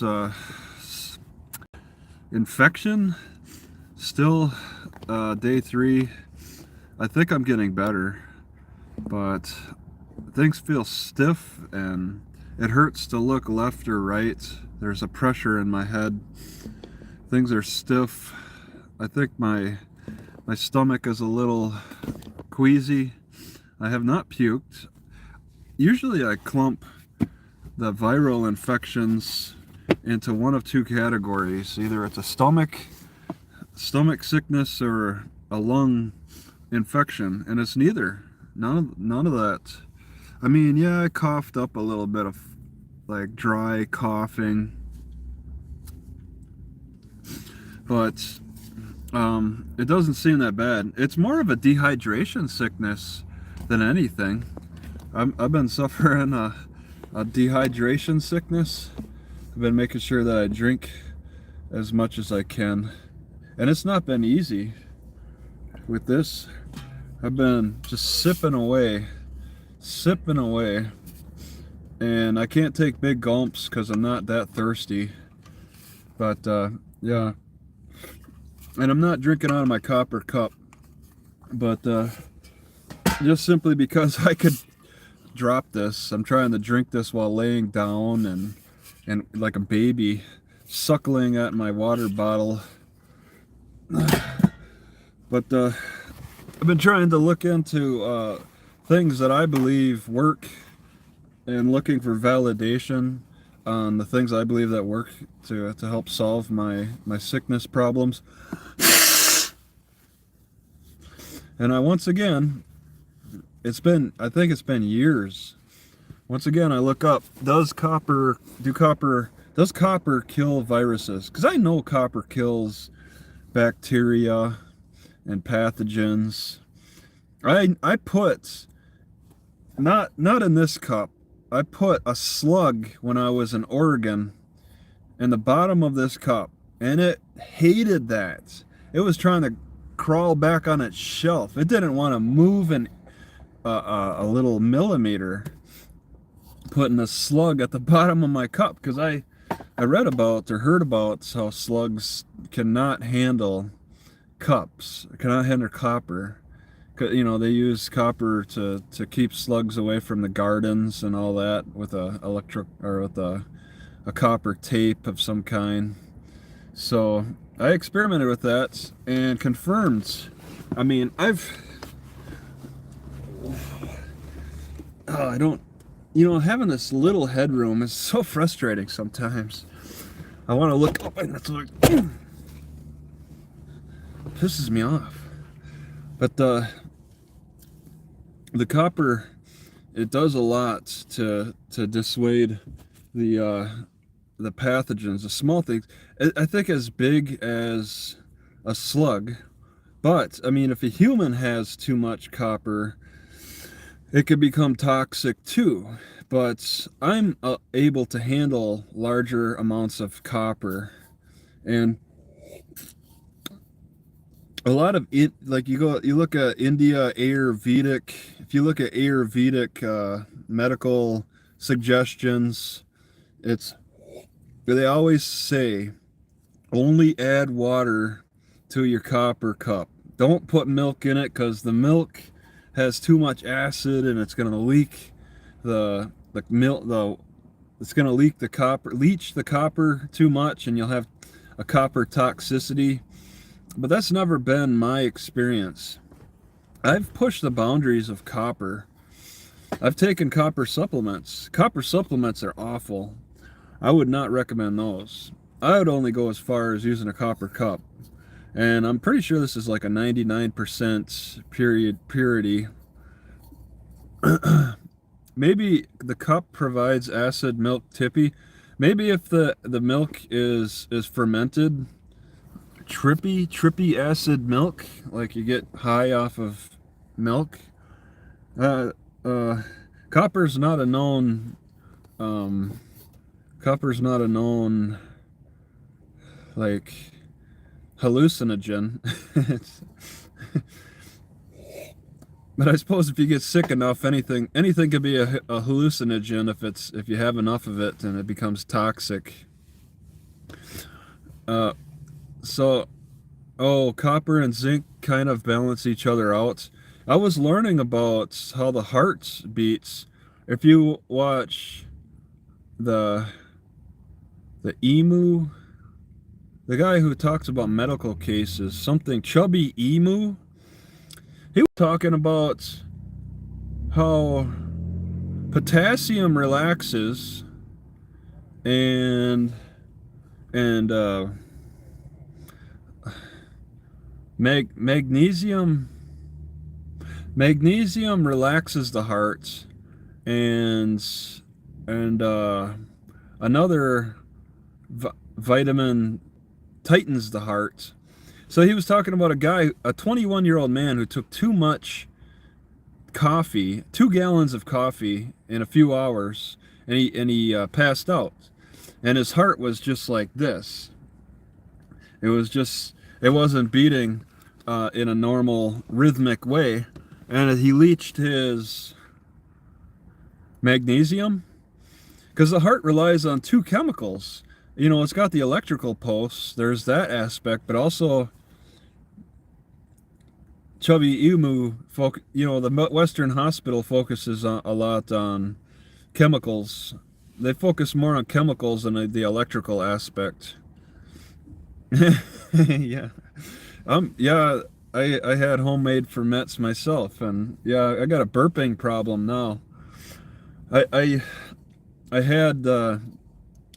this infection. Still day 3. I think I'm getting better, but things feel stiff and it hurts to look left or right. There's a pressure in my head. Things are stiff. I think my stomach is a little queasy. I have not puked. Usually I clump the viral infections into one of 2 categories. Either it's a stomach sickness or a lung infection, and it's neither. None of that. I mean, yeah, I coughed up a little bit of like dry coughing, but it doesn't seem that bad. It's more of a dehydration sickness than anything. I've been suffering a dehydration sickness. I've been making sure that I drink as much as I can, and it's not been easy with this. I've been just sipping away, and I can't take big gulps because I'm not that thirsty. But yeah, and I'm not drinking out of my copper cup, but just simply because I could drop this. I'm trying to drink this while laying down and like a baby, suckling at my water bottle. But I've been trying to look into things that I believe work and looking for validation on the things I believe that work to help solve my sickness problems. And once again, I think it's been years. Once again, I look up, does copper kill viruses? Because I know copper kills bacteria and pathogens. I put, not in this cup, I put a slug when I was in Oregon in the bottom of this cup, and it hated that. It was trying to crawl back on its shelf. It didn't want to move a little millimeter, putting a slug at the bottom of my cup, because I read about or heard about how slugs cannot handle cups, cannot handle copper. You know, they use copper to keep slugs away from the gardens and all that with a copper tape of some kind. So I experimented with that and confirmed. I mean, I don't, having this little headroom is so frustrating sometimes. I want to look up and it's like, pisses me off. But the copper, it does a lot to dissuade the pathogens, the small things. I think as big as a slug. But I mean, if a human has too much copper, it could become toxic too. But I'm able to handle larger amounts of copper, and a lot of it, like you look at India Ayurvedic. If you look at Ayurvedic medical suggestions, they always say only add water to your copper cup. Don't put milk in it, because the milk has too much acid and it's going to leak it's going to leak the copper, leach the copper too much, and you'll have a copper toxicity. But that's never been my experience. I've pushed the boundaries of copper. I've taken copper supplements. Copper supplements are awful. I would not recommend those. I would only go as far as using a copper cup. And I'm pretty sure this is like a 99% purity. Maybe the cup provides acid milk tippy. Maybe if the milk is fermented, trippy acid milk, like you get high off of milk. Copper's not a known like hallucinogen. But I suppose if you get sick enough, anything could be a hallucinogen if you have enough of it and it becomes toxic. Uh, so, oh, copper and zinc kind of balance each other out. I was learning about how the heart beats. If you watch the the emu, the guy who talks about medical cases, something Chubby Emu, he was talking about how potassium relaxes and and magnesium relaxes the heart, and another vitamin tightens the heart. So he was talking about a 21-year-old man who took too much coffee, 2 gallons of coffee in a few hours, and he passed out, and his heart was just like this. It wasn't beating in a normal rhythmic way, and he leached his magnesium, because the heart relies on 2 chemicals. You know, it's got the electrical pulse, there's that aspect, but also Chubby Emu, you know, the Western hospital focuses a lot on chemicals. They focus more on chemicals than the electrical aspect. Yeah. Yeah, I had homemade ferments myself, and yeah, I got a burping problem now. I had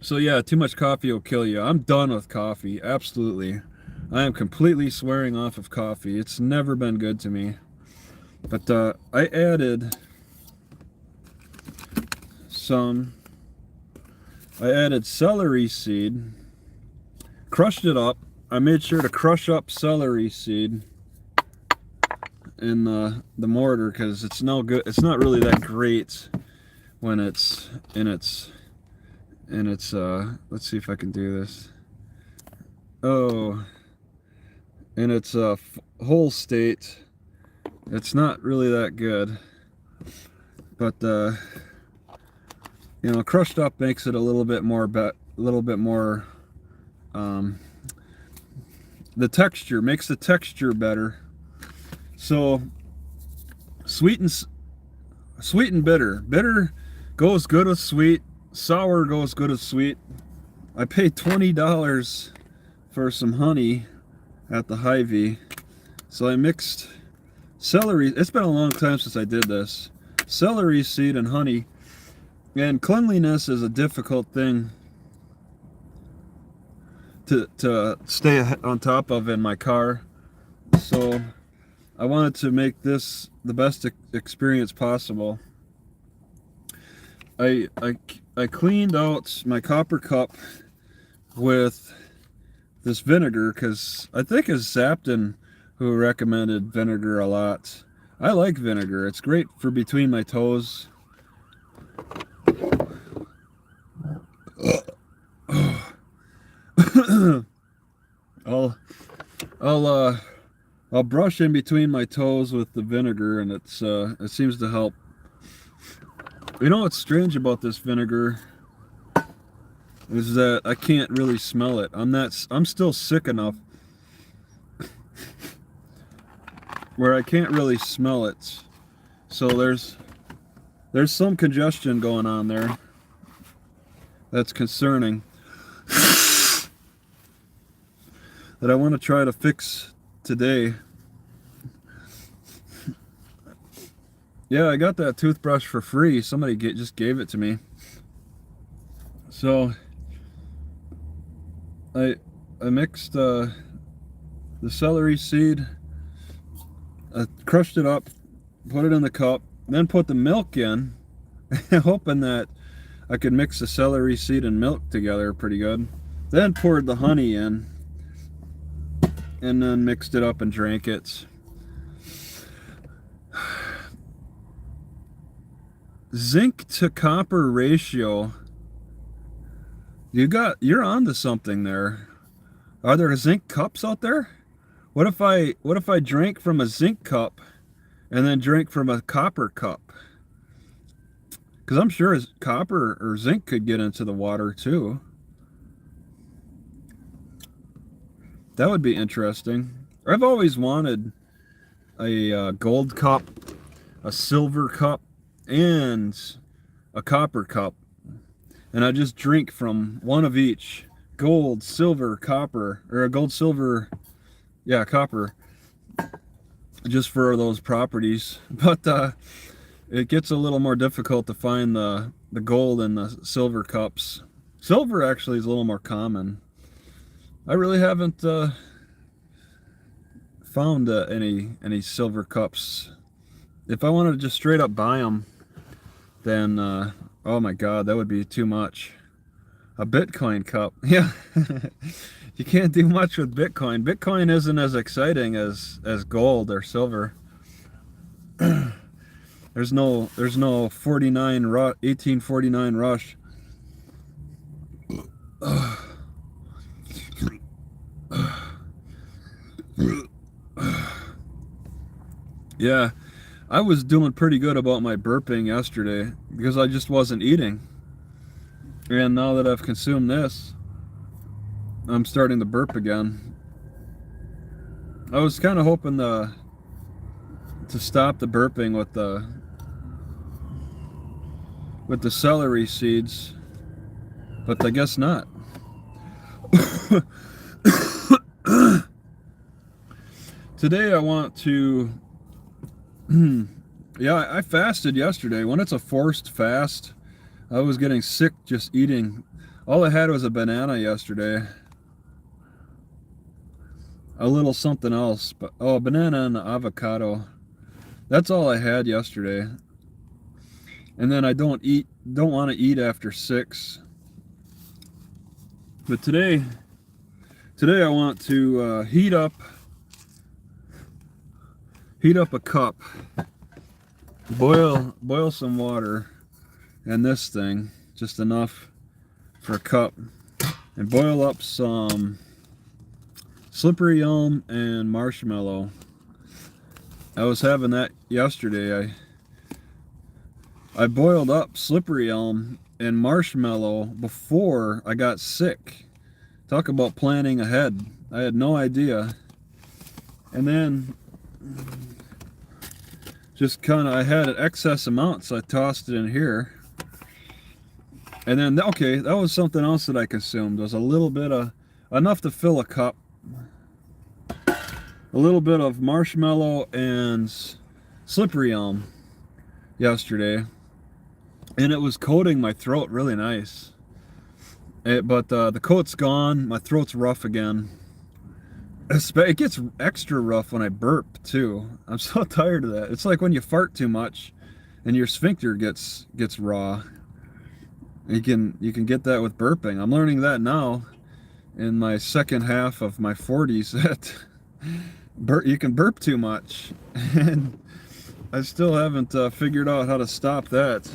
so yeah, too much coffee will kill you. I'm done with coffee, absolutely. I am completely swearing off of coffee. It's never been good to me. But I added celery seed, crushed it up. I made sure to crush up celery seed in the mortar, because it's no good. It's not really that great when it's in its let's see if I can do this. Oh, in its whole state, it's not really that good. But you know, crushed up makes it a little bit more the texture makes the texture better. So sweet and bitter. Bitter goes good with sweet. Sour goes good with sweet. I paid $20 for some honey at the Hy-Vee. So I mixed celery. It's been a long time since I did this. Celery seed and honey. And cleanliness is a difficult thing to stay on top of in my car. So I wanted to make this the best experience possible. I cleaned out my copper cup with this vinegar, because I think it's Zapton who recommended vinegar a lot. I like vinegar. It's great for between my toes. I'll brush in between my toes with the vinegar, and it seems to help. You know what's strange about this vinegar is that I can't really smell it. I'm still sick enough where I can't really smell it. So there's some congestion going on there. That's concerning. That I want to try to fix today. Yeah, I got that toothbrush for free. Somebody just gave it to me. So I mixed the celery seed. I crushed it up, put it in the cup, then put the milk in, hoping that I could mix the celery seed and milk together pretty good. Then poured the honey in, and then mixed it up and drank it. Zinc to copper ratio. You're onto something there. Are there zinc cups out there? What if I drank from a zinc cup and then drank from a copper cup? Because I'm sure copper or zinc could get into the water too. That would be interesting. I've always wanted a gold cup, a silver cup, and a copper cup. And I just drink from one of each. Gold, silver, copper, or a gold, silver, yeah, copper, just for those properties. But it gets a little more difficult to find the gold and the silver cups. Silver actually is a little more common. I really haven't found any silver cups. If I wanted to just straight up buy them, then oh my god, that would be too much. A Bitcoin cup, yeah. You can't do much with Bitcoin. Bitcoin isn't as exciting as gold or silver. There's no 1849 rush. Yeah, I was doing pretty good about my burping yesterday because I just wasn't eating. And now that I've consumed this, I'm starting to burp again. I was kind of hoping to stop the burping with the celery seeds, but I guess not. Today I want to yeah, I fasted yesterday. When it's a forced fast, I was getting sick just eating. All I had was a banana yesterday. A little something else, but oh, banana and avocado. That's all I had yesterday. And then I don't want to eat after 6. But today I want to heat up a cup, boil some water in this thing, just enough for a cup, and boil up some slippery elm and marshmallow. I was having that yesterday. I boiled up slippery elm and marshmallow before I got sick. Talk about planning ahead. I had no idea. And then just kind of, I had an excess amount, so I tossed it in here. And then, okay, that was something else that I consumed. It was a little bit of, enough to fill a cup. A little bit of marshmallow and slippery elm yesterday. And it was coating my throat really nice. But the coat's gone. My throat's rough again. It gets extra rough when I burp too. I'm so tired of that. It's like when you fart too much and your sphincter gets raw. You can get that with burping. I'm learning that now in my second half of my 40s that you can burp too much, and I still haven't figured out how to stop that.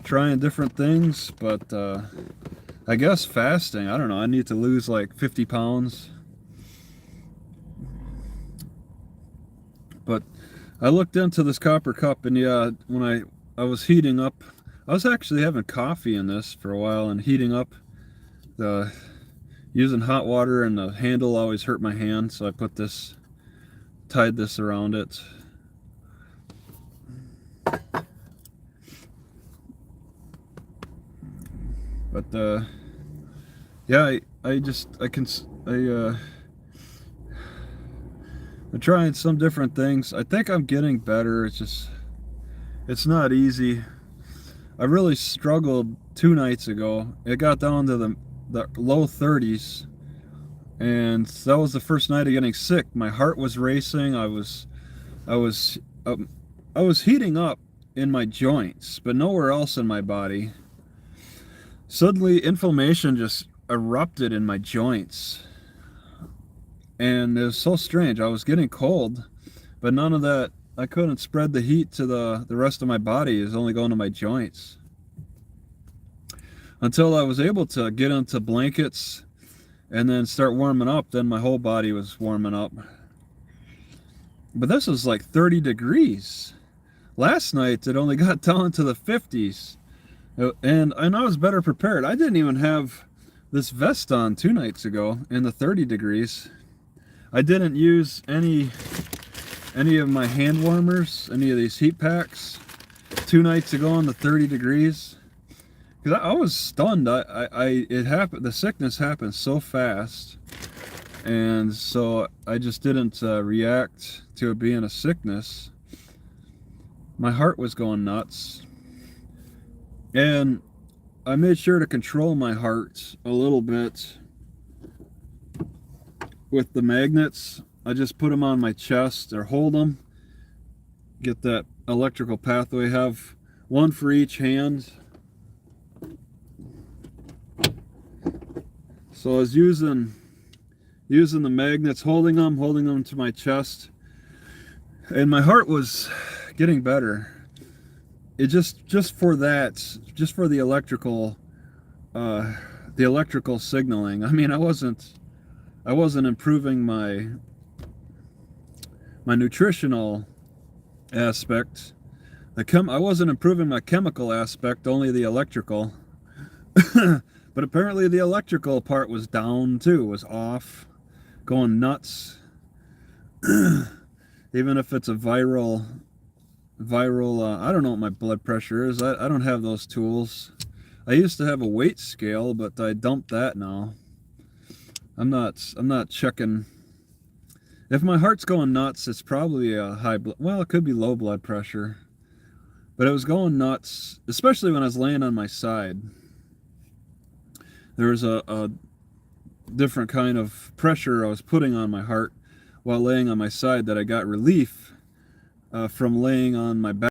Trying different things, but I guess fasting, I don't know, I need to lose like 50 pounds. But I looked into this copper cup, and yeah, when I was heating up, I was actually having coffee in this for a while and heating up, using hot water, and the handle always hurt my hand, so I tied this around it. But yeah, I'm trying some different things. I think I'm getting better. It's not easy. I really struggled 2 nights ago. It got down to the low 30s, and that was the first night of getting sick. My heart was racing. I was heating up in my joints, but nowhere else in my body. Suddenly, inflammation just erupted in my joints, and it was so strange. I was getting cold, but none of that. I couldn't spread the heat to the rest of my body. It was only going to my joints. Until I was able to get into blankets and then start warming up, then my whole body was warming up. But this was like 30 degrees. Last night it only got down to the 50s. And I was better prepared. I didn't even have this vest on 2 nights ago in the 30 degrees. I didn't use any of my hand warmers, any of these heat packs 2 nights ago in the 30 degrees. Because I was stunned. It happened. The sickness happened so fast, and so I just didn't react to it being a sickness. My heart was going nuts, and I made sure to control my heart a little bit with the magnets. I just put them on my chest or hold them. Get that electrical pathway. Have one for each hand. So I was using the magnets, holding them to my chest, and my heart was getting better. It just for the electrical signaling. I mean, I wasn't improving my nutritional aspect. I wasn't improving my chemical aspect, only the electrical. But apparently the electrical part was down too, was off, going nuts. Even if it's a viral, I don't know what my blood pressure is. I don't have those tools. I used to have a weight scale, but I dumped that now. I'm not checking. If my heart's going nuts, it's probably a well, it could be low blood pressure. But it was going nuts, especially when I was laying on my side. There was a different kind of pressure I was putting on my heart while laying on my side that I got relief from laying on my back.